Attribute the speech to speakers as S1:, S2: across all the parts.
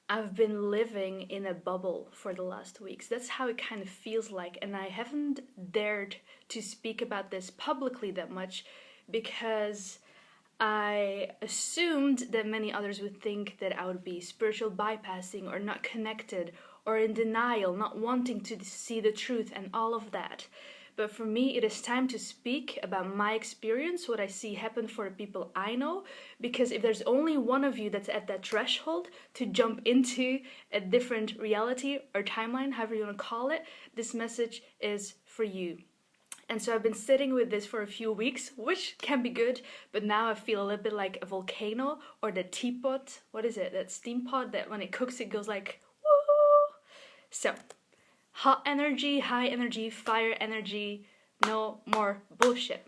S1: I've been living in a bubble for the last weeks. That's how it kind of feels like. And I haven't dared to speak about this publicly that much because I assumed that many others would think that I would be spiritual bypassing or not connected or in denial, not wanting to see the truth and all of that. But for me, it is time to speak about my experience, what I see happen for the people I know, because if there's only one of you that's at that threshold to jump into a different reality or timeline, however you want to call it, this message is for you. And so I've been sitting with this for a few weeks, which can be good, but now I feel a little bit like a volcano or the teapot. What is it? That steam pot that when it cooks, it goes like, woo! So, hot energy, high energy, fire energy, no more bullshit.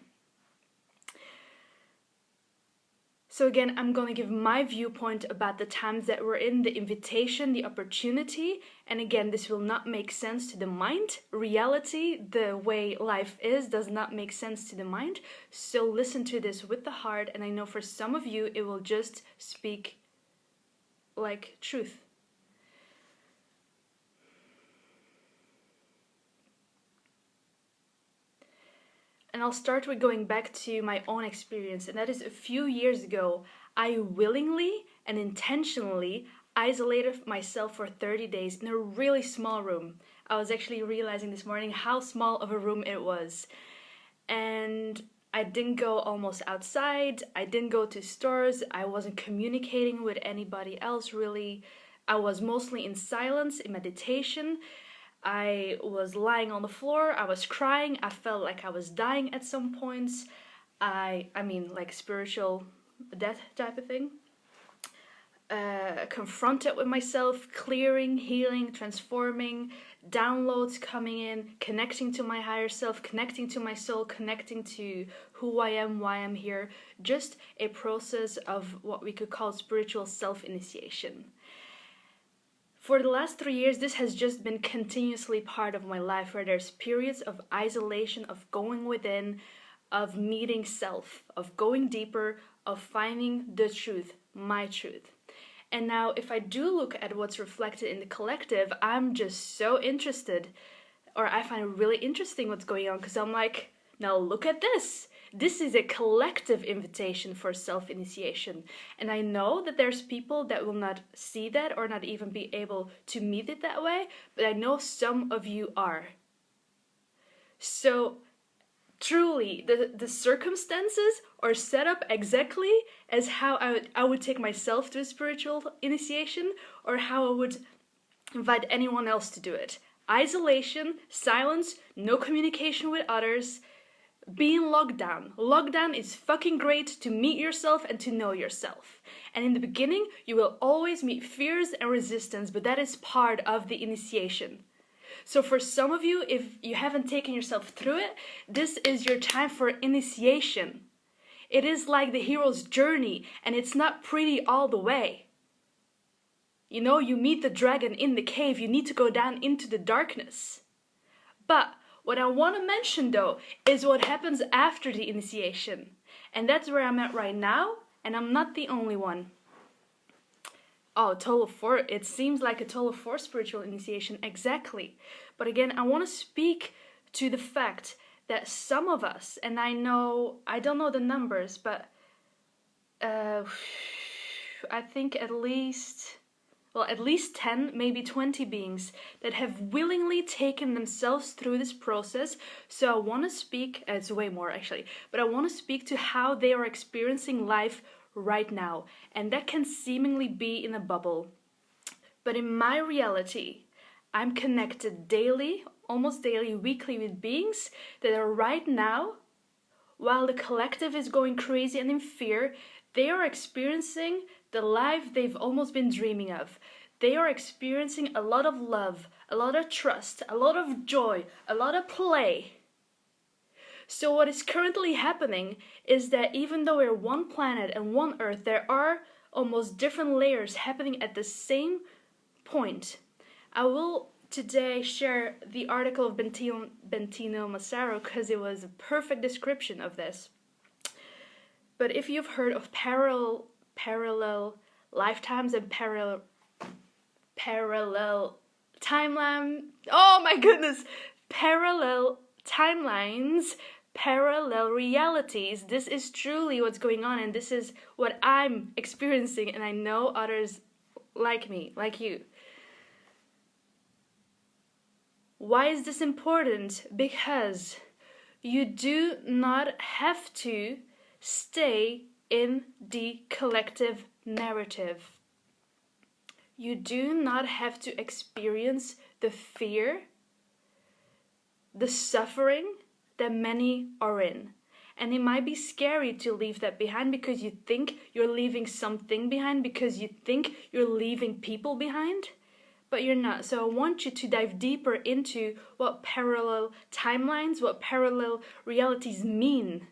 S1: So again, I'm going to give my viewpoint about the times that we're in, the invitation, the opportunity. And again, this will not make sense to the mind. Reality, the way life is, does not make sense to the mind. So listen to this with the heart. And I know for some of you, it will just speak like truth. And I'll start with going back to my own experience, and that is a few years ago, I willingly and intentionally isolated myself for 30 days in a really small room. I was actually realizing this morning how small of a room it was. And I didn't go almost outside, I didn't go to stores, I wasn't communicating with anybody else really. I was mostly in silence, in meditation. I was lying on the floor, I was crying, I felt like I was dying at some points. I mean, like spiritual death type of thing. Confronted with myself, clearing, healing, transforming, downloads coming in, connecting to my higher self, connecting to my soul, connecting to who I am, why I'm here. Just a process of what we could call spiritual self-initiation. For the last 3 years, this has just been continuously part of my life, where there's periods of isolation, of going within, of meeting self, of going deeper, of finding the truth, my truth. And now, if I do look at what's reflected in the collective, I'm just so interested, or I find it really interesting what's going on, because I'm like, now look at this. This is a collective invitation for self-initiation. And I know that there's people that will not see that or not even be able to meet it that way, but I know some of you are. So truly, the circumstances are set up exactly as how I would take myself to a spiritual initiation, or how I would invite anyone else to do it. Isolation, silence, no communication with others, being locked down. Lockdown is fucking great to meet yourself and to know yourself. And in the beginning, you will always meet fears and resistance, but that is part of the initiation. So for some of you, if you haven't taken yourself through it, this is your time for initiation. It is like the hero's journey, and it's not pretty all the way. You know, you meet the dragon in the cave, you need to go down into the darkness. But what I want to mention though is what happens after the initiation. And that's where I'm at right now, and I'm not the only one. Oh, total of 4. It seems like a total of 4 spiritual initiation, exactly. But again, I want to speak to the fact that some of us, and I don't know the numbers, but I think at least 10, maybe 20 beings that have willingly taken themselves through this process. So I want to speak, it's way more actually, but I want to speak to how they are experiencing life right now. And that can seemingly be in a bubble. But in my reality, I'm connected daily, almost daily, weekly with beings that are right now, while the collective is going crazy and in fear, they are experiencing the life they've almost been dreaming of. They are experiencing a lot of love, a lot of trust, a lot of joy, a lot of play. So what is currently happening is that even though we're one planet and one Earth, there are almost different layers happening at the same point. I will today share the article of Bentinho Massaro because it was a perfect description of this. But if you've heard of parallel lifetimes and parallel parallel timeline. Oh my goodness! Parallel timelines, parallel realities. This is truly what's going on, and this is what I'm experiencing, and I know others like me, like you. Why is this important? Because you do not have to stay in the collective narrative. You do not have to experience the fear, the suffering that many are in. And it might be scary to leave that behind because you think you're leaving something behind, because you think you're leaving people behind, but you're not. So I want you to dive deeper into what parallel timelines, what parallel realities mean.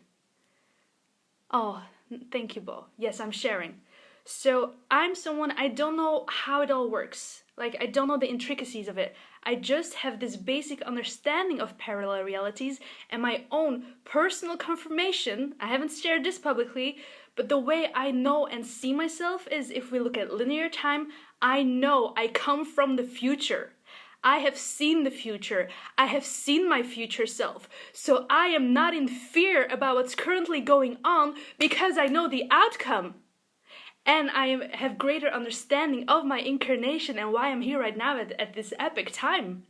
S1: Oh, thank you, Bo. Yes, I'm sharing. So I'm someone, I don't know how it all works. Like, I don't know the intricacies of it. I just have this basic understanding of parallel realities and my own personal confirmation. I haven't shared this publicly, but the way I know and see myself is, if we look at linear time, I know I come from the future. I have seen the future. I have seen my future self. So I am not in fear about what's currently going on because I know the outcome. And I have greater understanding of my incarnation and why I'm here right now at this epic time.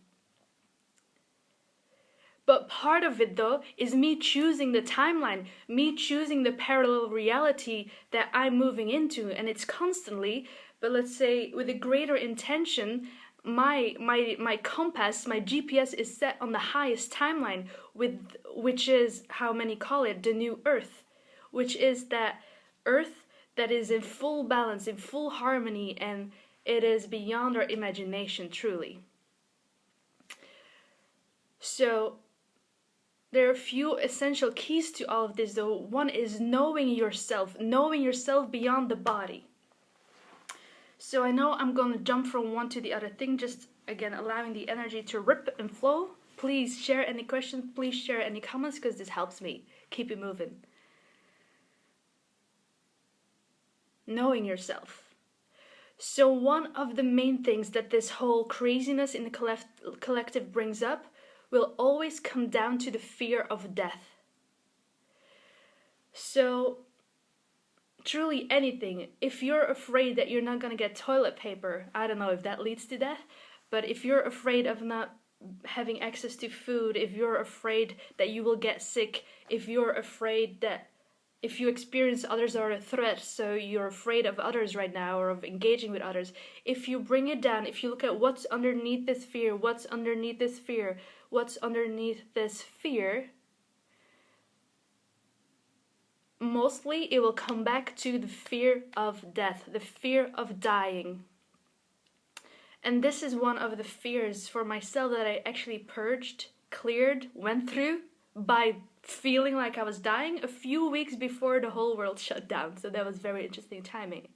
S1: But part of it, though, is me choosing the timeline, me choosing the parallel reality that I'm moving into. And it's constantly, but let's say with a greater intention, my compass, my GPS is set on the highest timeline, which is how many call it the new Earth, which is that Earth that is in full balance, in full harmony, and it is beyond our imagination, truly. So there are a few essential keys to all of this, though. One is knowing yourself beyond the body. So I know I'm going to jump from one to the other thing, just again allowing the energy to rip and flow. Please share any questions, please share any comments, because this helps me keep it moving. Knowing yourself. So one of the main things that this whole craziness in the collective brings up will always come down to the fear of death. So truly anything, if you're afraid that you're not going to get toilet paper, I don't know if that leads to death, but if you're afraid of not having access to food, if you're afraid that you will get sick, if you're afraid that if you experience others are a threat, so you're afraid of others right now or of engaging with others, if you bring it down, if you look at what's underneath this fear, what's underneath this fear, mostly it will come back to the fear of death, the fear of dying. And this is one of the fears for myself that I actually purged, cleared, went through by feeling like I was dying a few weeks before the whole world shut down. So that was very interesting timing.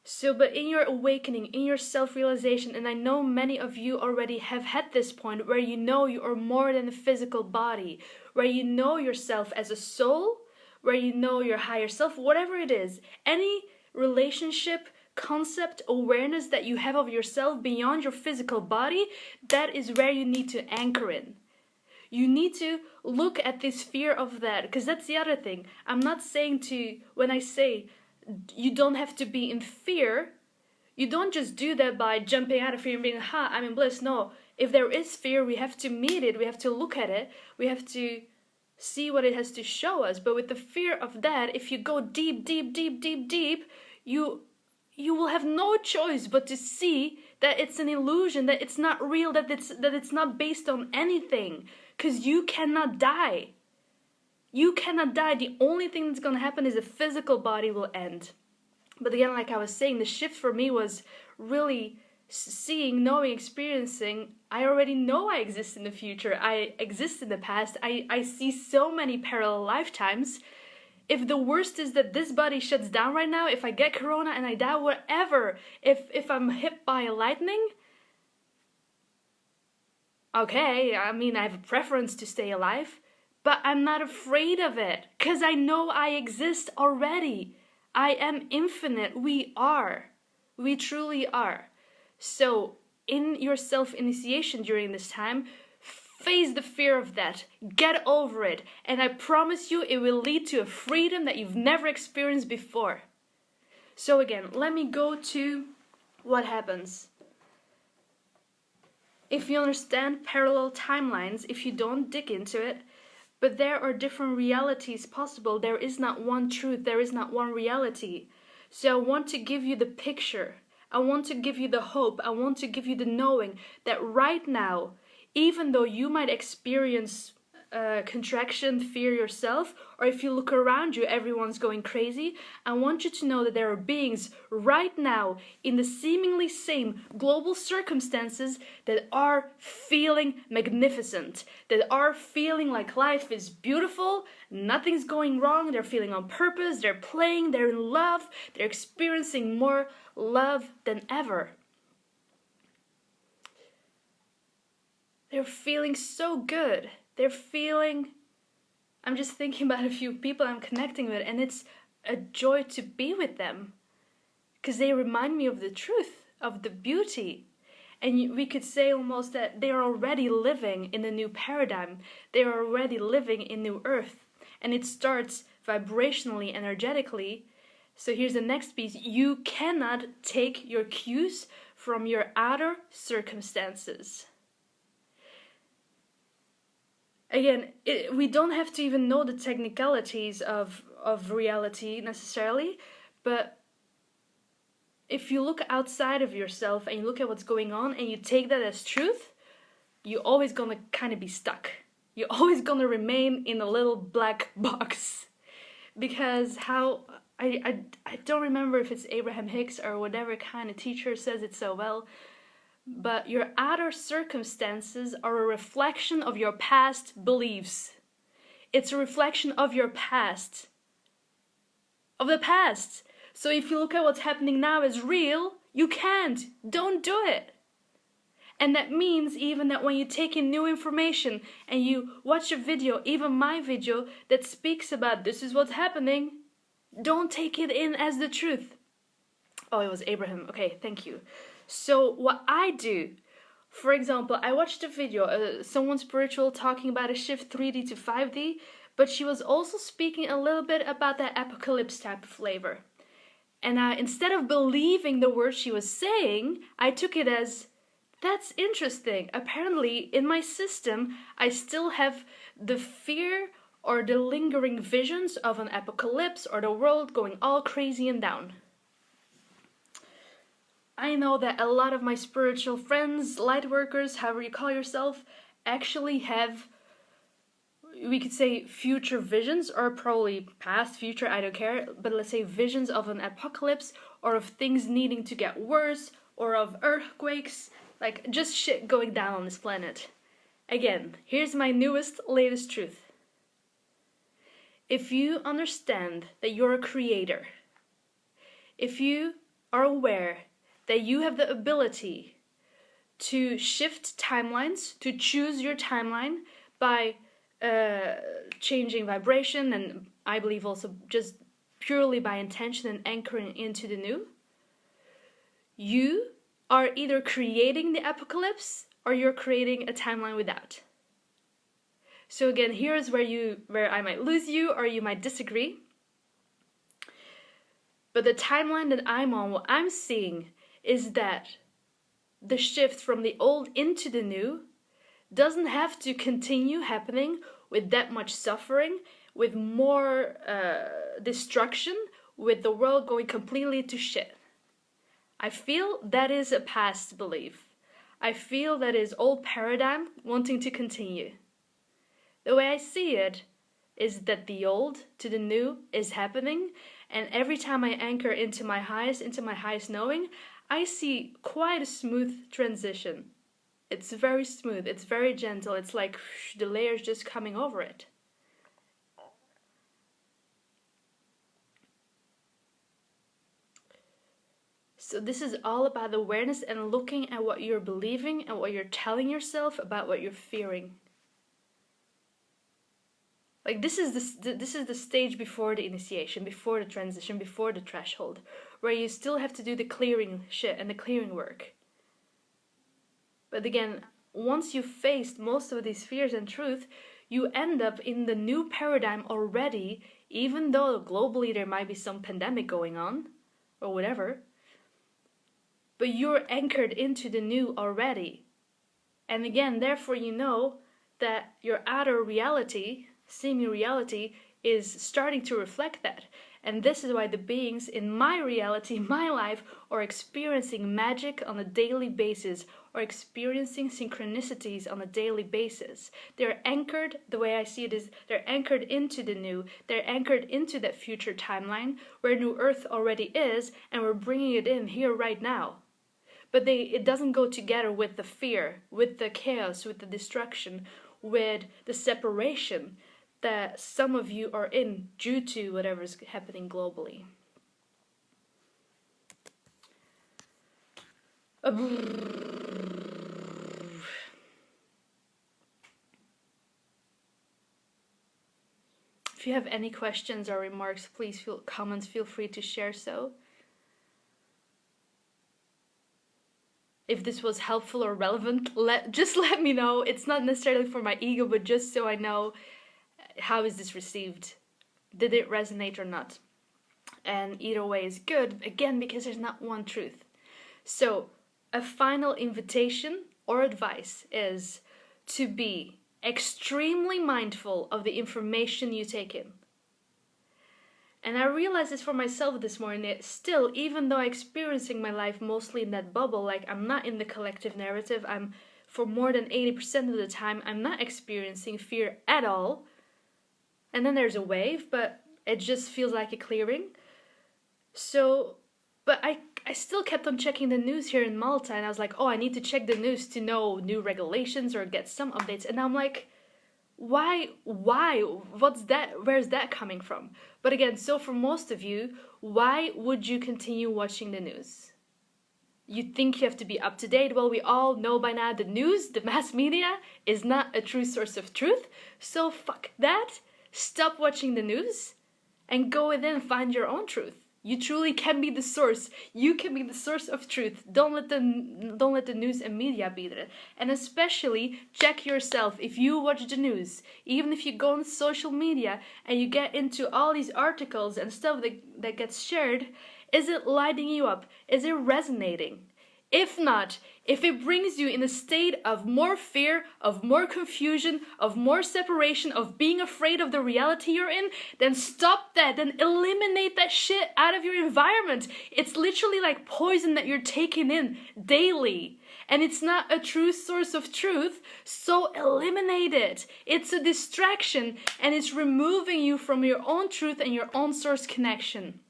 S1: So, but in your awakening, in your self-realization, and I know many of you already have had this point where you know you are more than a physical body, where you know yourself as a soul, where you know your higher self, whatever it is, any relationship, concept, awareness that you have of yourself beyond your physical body, that is where you need to anchor in. You need to look at this fear of that, because that's the other thing. I'm not saying when I say you don't have to be in fear, you don't just do that by jumping out of fear and being, I'm in bliss. No, if there is fear, we have to meet it, we have to look at it, we have to see what it has to show us. But with the fear of that, if you go deep, you will have no choice but to see that it's an illusion, that it's not real, that it's not based on anything. Because you cannot die. You cannot die. The only thing that's going to happen is the physical body will end. But again, like I was saying, the shift for me was really seeing, knowing, experiencing. I already know I exist in the future. I exist in the past. I see so many parallel lifetimes. If the worst is that this body shuts down right now, if I get corona and I die, whatever, if I'm hit by a lightning, okay, I mean, I have a preference to stay alive, but I'm not afraid of it, because I know I exist already. I am infinite. We are. We truly are. So, in your self-initiation during this time, face the fear of that. Get over it. And I promise you, it will lead to a freedom that you've never experienced before. So again, let me go to what happens. If you understand parallel timelines, if you don't dig into it, but there are different realities possible. There is not one truth, there is not one reality. So I want to give you the picture. I want to give you the hope. I want to give you the knowing that right now, even though you might experience contraction, fear yourself, or if you look around you, everyone's going crazy, I want you to know that there are beings right now in the seemingly same global circumstances that are feeling magnificent, that are feeling like life is beautiful, nothing's going wrong, they're feeling on purpose, they're playing, they're in love, they're experiencing more love than ever. They're feeling so good. They're feeling, I'm just thinking about a few people I'm connecting with, and it's a joy to be with them. Because they remind me of the truth, of the beauty. And we could say almost that they are already living in a new paradigm. They are already living in new earth. And it starts vibrationally, energetically. So here's the next piece. You cannot take your cues from your outer circumstances. Again, we don't have to even know the technicalities of reality necessarily, but if you look outside of yourself and you look at what's going on and you take that as truth, you're always gonna kind of be stuck. You're always gonna remain in a little black box. Because I don't remember if it's Abraham Hicks or whatever kind of teacher says it so well, but your outer circumstances are a reflection of your past beliefs. It's a reflection of your past. Of the past. So if you look at what's happening now as real, you can't. Don't do it. And that means even that when you take in new information and you watch a video, even my video, that speaks about this is what's happening, don't take it in as the truth. Oh, it was Abraham. Okay, thank you. So what I do, for example, I watched a video, someone spiritual talking about a shift 3D to 5D, but she was also speaking a little bit about that apocalypse type of flavor. And instead of believing the words she was saying, I took it as, that's interesting. Apparently, in my system, I still have the fear or the lingering visions of an apocalypse or the world going all crazy and down. I know that a lot of my spiritual friends, light workers, however you call yourself, actually have, we could say, future visions, or probably past, future, I don't care, but let's say visions of an apocalypse, or of things needing to get worse, or of earthquakes, like just shit going down on this planet. Again, here's my latest truth. If you understand that you're a creator, if you are aware that you have the ability to shift timelines, to choose your timeline by changing vibration, and I believe also just purely by intention and anchoring into the new, you are either creating the apocalypse or you're creating a timeline without. So again, here's where I might lose you or you might disagree. But the timeline that I'm on, what I'm seeing is that the shift from the old into the new doesn't have to continue happening with that much suffering, with more destruction, with the world going completely to shit. I feel that is a past belief. I feel that is old paradigm wanting to continue. The way I see it is that the old to the new is happening, and every time I anchor into my highest knowing, I see quite a smooth transition. It's very smooth, it's very gentle, it's like the layers just coming over it. So this is all about awareness and looking at what you're believing and what you're telling yourself about what you're fearing. Like this is the stage before the initiation, before the transition, before the threshold, where you still have to do the clearing shit and the clearing work. But again, once you've faced most of these fears and truth, you end up in the new paradigm already, even though globally there might be some pandemic going on, or whatever. But you're anchored into the new already. And again, therefore you know that your outer reality, semi-reality, is starting to reflect that. And this is why the beings in my reality, my life, are experiencing magic on a daily basis, or experiencing synchronicities on a daily basis. They're anchored, the way I see it is, they're anchored into the new. They're anchored into that future timeline where New Earth already is, and we're bringing it in here right now. But it doesn't go together with the fear, with the chaos, with the destruction, with the separation that some of you are in due to whatever's happening globally. If you have any questions or remarks, please feel free to share so. If this was helpful or relevant, just let me know. It's not necessarily for my ego, but just so I know how is this received. Did it resonate or not? And either way is good, again, because there's not one truth. So a final invitation or advice is to be extremely mindful of the information you take in. And I realized this for myself this morning, that still, even though I'm experiencing my life mostly in that bubble, like I'm not in the collective narrative, for more than 80% of the time, I'm not experiencing fear at all. And then there's a wave, but it just feels like a clearing. So, but I still kept on checking the news here in Malta, and I was like, oh, I need to check the news to know new regulations or get some updates. And I'm like, why, what's that, where's that coming from? But again, so for most of you, why would you continue watching the news? You think you have to be up to date? Well, we all know by now the news, the mass media, is not a true source of truth. So fuck that. Stop watching the news and go within and find your own truth. You truly can be the source. You can be the source of truth. Don't let the news and media be there. And especially check yourself. If you watch the news, even if you go on social media and you get into all these articles and stuff that gets shared, is it lighting you up? Is it resonating? If not, if it brings you in a state of more fear, of more confusion, of more separation, of being afraid of the reality you're in, then stop that, then eliminate that shit out of your environment. It's literally like poison that you're taking in daily. And it's not a true source of truth, so eliminate it. It's a distraction, and it's removing you from your own truth and your own source connection.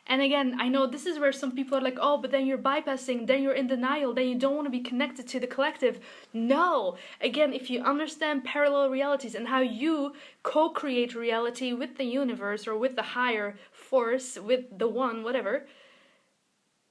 S1: And again, I know this is where some people are like, oh, but then you're bypassing, then you're in denial, then you don't want to be connected to the collective. No. Again, if you understand parallel realities and how you co-create reality with the universe or with the higher force, with the one, whatever,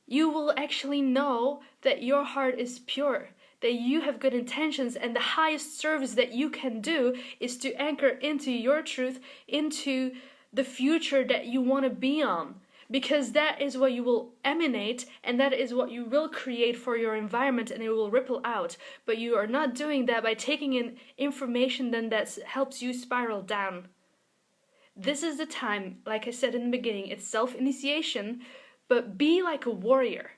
S1: you will actually know that your heart is pure, that you have good intentions, and the highest service that you can do is to anchor into your truth, into the future that you want to be on. Because that is what you will emanate, and that is what you will create for your environment, and it will ripple out. But you are not doing that by taking in information then that helps you spiral down. This is the time, like I said in the beginning, it's self-initiation, but be like a warrior.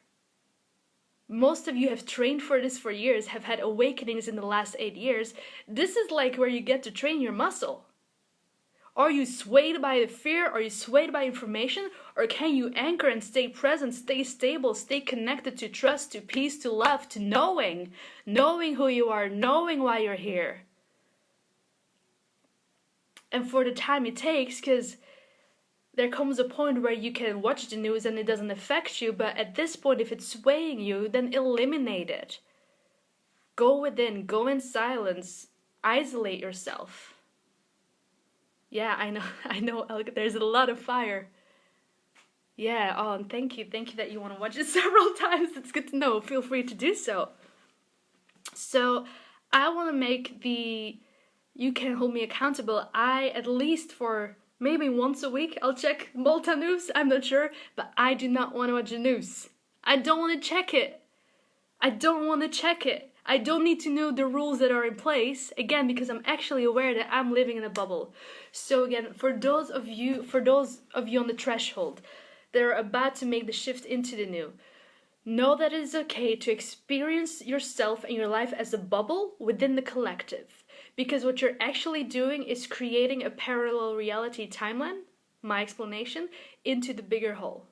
S1: Most of you have trained for this for years, have had awakenings in the last 8 years. This is like where you get to train your muscle. Are you swayed by the fear? Are you swayed by information? Or can you anchor and stay present, stay stable, stay connected to trust, to peace, to love, to knowing who you are, knowing why you're here? And for the time it takes, because there comes a point where you can watch the news and it doesn't affect you, but at this point, if it's swaying you, then eliminate it. Go within, go in silence, isolate yourself. Yeah, I know, there's a lot of fire. Yeah, oh, and thank you that you want to watch it several times. It's good to know. Feel free to do so. So, I want to make you can hold me accountable. At least for maybe once a week, I'll check Malta news. I'm not sure, but I do not want to watch the news. I don't want to check it. I don't want to check it. I don't need to know the rules that are in place, again, because I'm actually aware that I'm living in a bubble. So again, for those of you on the threshold that are about to make the shift into the new, know that it is okay to experience yourself and your life as a bubble within the collective. Because what you're actually doing is creating a parallel reality timeline, my explanation, into the bigger whole.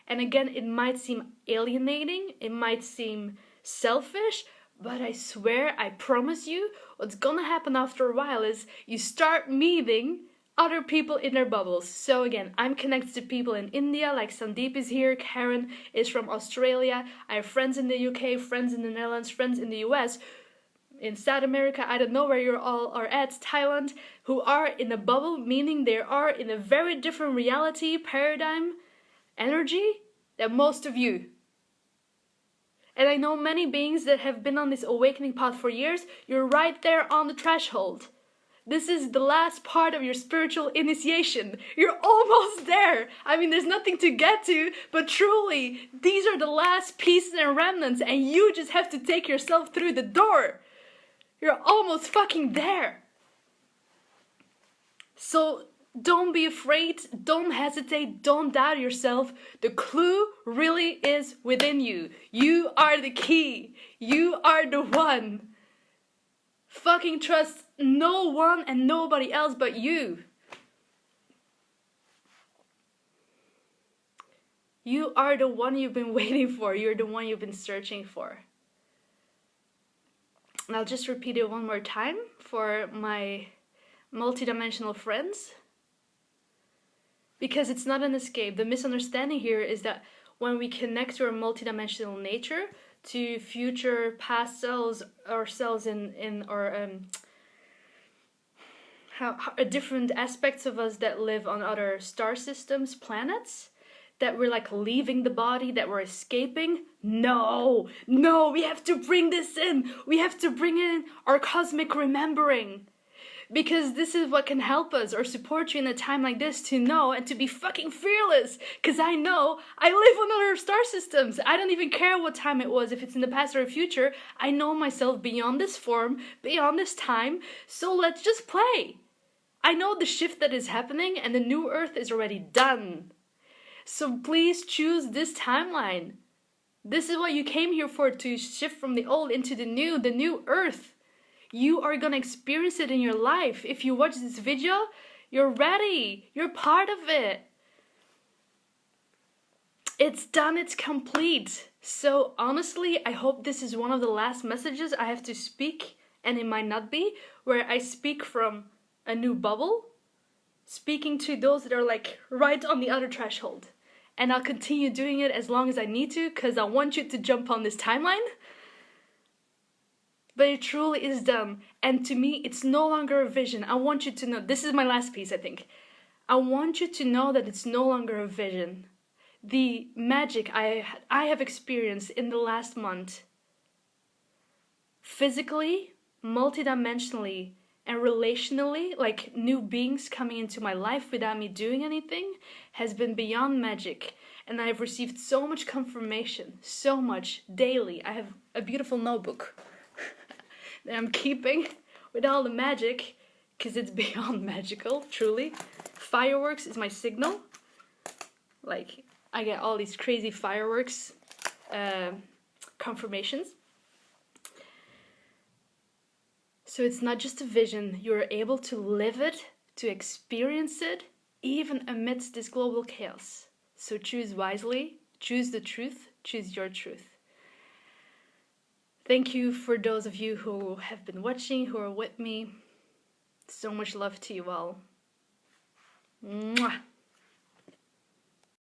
S1: And again, it might seem alienating, it might seem selfish, but I swear, I promise you, what's gonna happen after a while is you start meeting other people in their bubbles. So again, I'm connected to people in India, like Sandeep is here, Karen is from Australia, I have friends in the UK, friends in the Netherlands, friends in the US, in South America, I don't know where you all are at, Thailand, who are in a bubble, meaning they are in a very different reality, paradigm, energy than most of you. And I know many beings that have been on this awakening path for years. You're right there on the threshold. This is the last part of your spiritual initiation. You're almost there. I mean, there's nothing to get to, but truly, these are the last pieces and remnants, and you just have to take yourself through the door. You're almost fucking there. So don't be afraid, don't hesitate, don't doubt yourself. The clue really is within you. You are the key. You are the one. Fucking trust no one and nobody else but you. You are the one you've been waiting for. You're the one you've been searching for. And I'll just repeat it one more time for my multidimensional friends. Because it's not an escape. The misunderstanding here is that when we connect to our multidimensional nature, to future past selves, ourselves in our different aspects of us that live on other star systems, planets, that we're like leaving the body, that we're escaping. No, we have to bring this in. We have to bring in our cosmic remembering. Because this is what can help us or support you in a time like this to know and to be fucking fearless. Because I know I live on other star systems. I don't even care what time it was, if it's in the past or the future. I know myself beyond this form, beyond this time. So let's just play. I know the shift that is happening and the new earth is already done. So please choose this timeline. This is what you came here for, to shift from the old into the new earth. You are gonna experience it in your life. If you watch this video, you're ready. You're part of it. It's done, it's complete. So honestly, I hope this is one of the last messages I have to speak, and it might not be, where I speak from a new bubble, speaking to those that are like right on the other threshold. And I'll continue doing it as long as I need to, because I want you to jump on this timeline. But it truly is done. And to me, it's no longer a vision. I want you to know, this is my last piece, I think. I want you to know that it's no longer a vision. The magic I have experienced in the last month, physically, multidimensionally, and relationally, like new beings coming into my life without me doing anything, has been beyond magic. And I've received so much confirmation, so much, daily. I have a beautiful notebook that I'm keeping with all the magic, because it's beyond magical, truly. Fireworks is my signal. Like, I get all these crazy fireworks confirmations. So it's not just a vision, you're able to live it, to experience it, even amidst this global chaos. So choose wisely, choose the truth, choose your truth. Thank you for those of you who have been watching, who are with me. So much love to you all. Mwah.